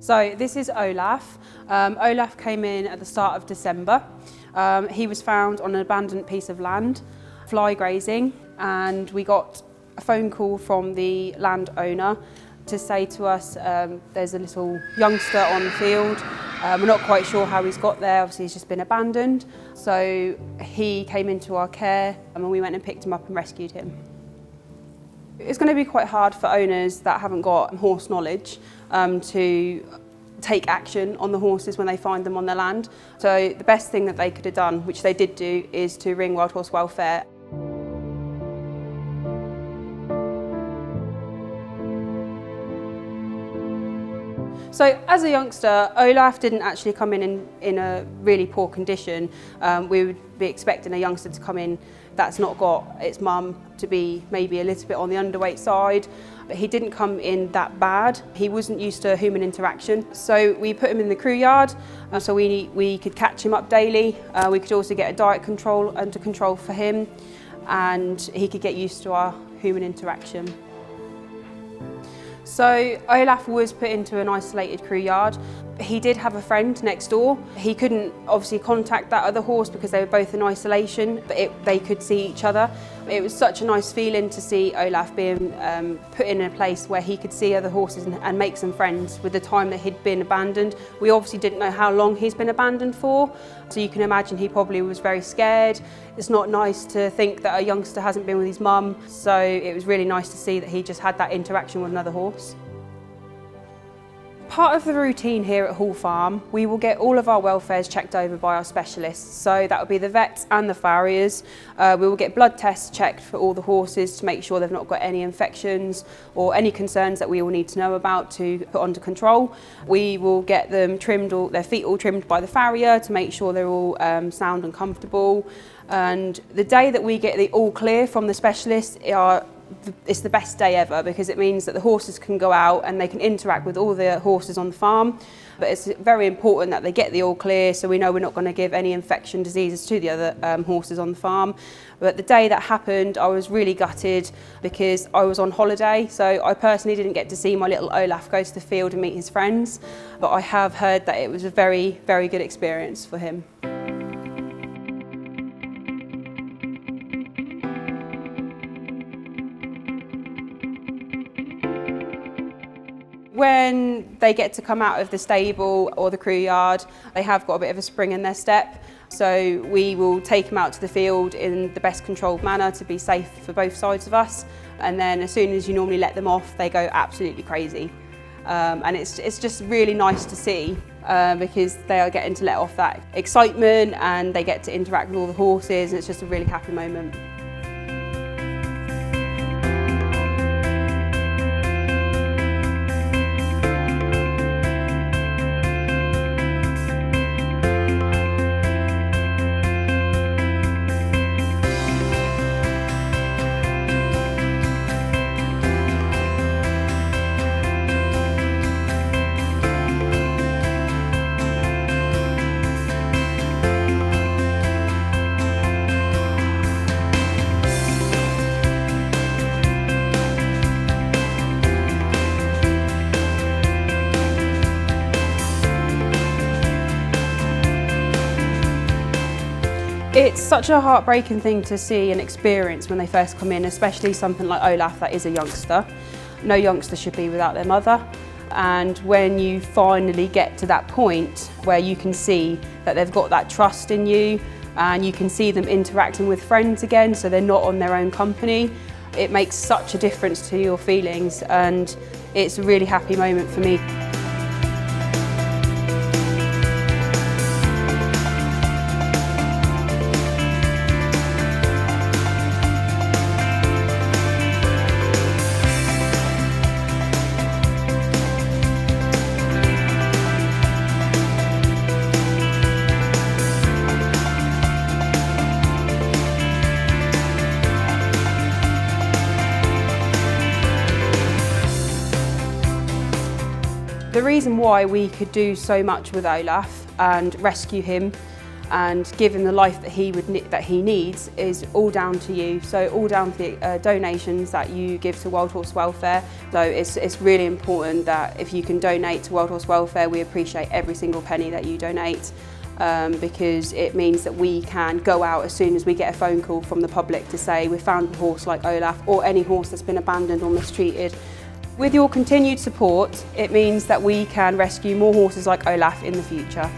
So this is Olaf. Olaf came in at the start of December. He was found on an abandoned piece of land, fly grazing, and we got a phone call from the landowner to say to us there's a little youngster on the field. We're not quite sure how he's got there, obviously he's just been abandoned. So he came into our care and we went and picked him up and rescued him. It's going to be quite hard for owners that haven't got horse knowledge to take action on the horses when they find them on their land. So the best thing that they could have done, which they did do, is to ring Wild Horse Welfare. So as a youngster, Olaf didn't actually come in a really poor condition. We would be expecting a youngster to come in that's not got its mum to be maybe a little bit on the underweight side, but he didn't come in that bad. He wasn't used to human interaction. So we put him in the crew yard, so we could catch him up daily. We could also get a diet control under control for him, and he could get used to our human interaction. So Olaf was put into an isolated crew yard. He did have a friend next door. He couldn't obviously contact that other horse because they were both in isolation, but they could see each other. It was such a nice feeling to see Olaf being put in a place where he could see other horses and make some friends with the time that he'd been abandoned. We obviously didn't know how long he's been abandoned for, so you can imagine he probably was very scared. It's not nice to think that a youngster hasn't been with his mum, so it was really nice to see that he just had that interaction with another horse. Part of the routine here at Hall Farm, we will get all of our welfares checked over by our specialists. So that will be the vets and the farriers. We will get blood tests checked for all the horses to make sure they've not got any infections or any concerns that we all need to know about to put under control. We will get them trimmed, their feet all trimmed by the farrier to make sure they're all sound and comfortable. And the day that we get the all clear from the specialists, it's the best day ever because it means that the horses can go out and they can interact with all the horses on the farm. But it's very important that they get the all clear so we know we're not going to give any infection diseases to the other horses on the farm. But the day that happened, I was really gutted because I was on holiday, so I personally didn't get to see my little Olaf go to the field and meet his friends. But I have heard that it was a very, very good experience for him. When they get to come out of the stable or the crew yard, they have got a bit of a spring in their step. So we will take them out to the field in the best controlled manner to be safe for both sides of us. And then as soon as you normally let them off, they go absolutely crazy. And it's just really nice to see because they are getting to let off that excitement and they get to interact with all the horses, and it's just a really happy moment. It's such a heartbreaking thing to see and experience when they first come in, especially something like Olaf that is a youngster. No youngster should be without their mother. And when you finally get to that point where you can see that they've got that trust in you and you can see them interacting with friends again so they're not on their own company, it makes such a difference to your feelings, and it's a really happy moment for me. The reason why we could do so much with Olaf and rescue him and give him the life that he needs is all down to you. So all down to the donations that you give to Wild Horse Welfare. So it's really important that if you can donate to Wild Horse Welfare, we appreciate every single penny that you donate, because it means that we can go out as soon as we get a phone call from the public to say we found a horse like Olaf, or any horse that's been abandoned or mistreated. With your continued support, it means that we can rescue more horses like Olaf in the future.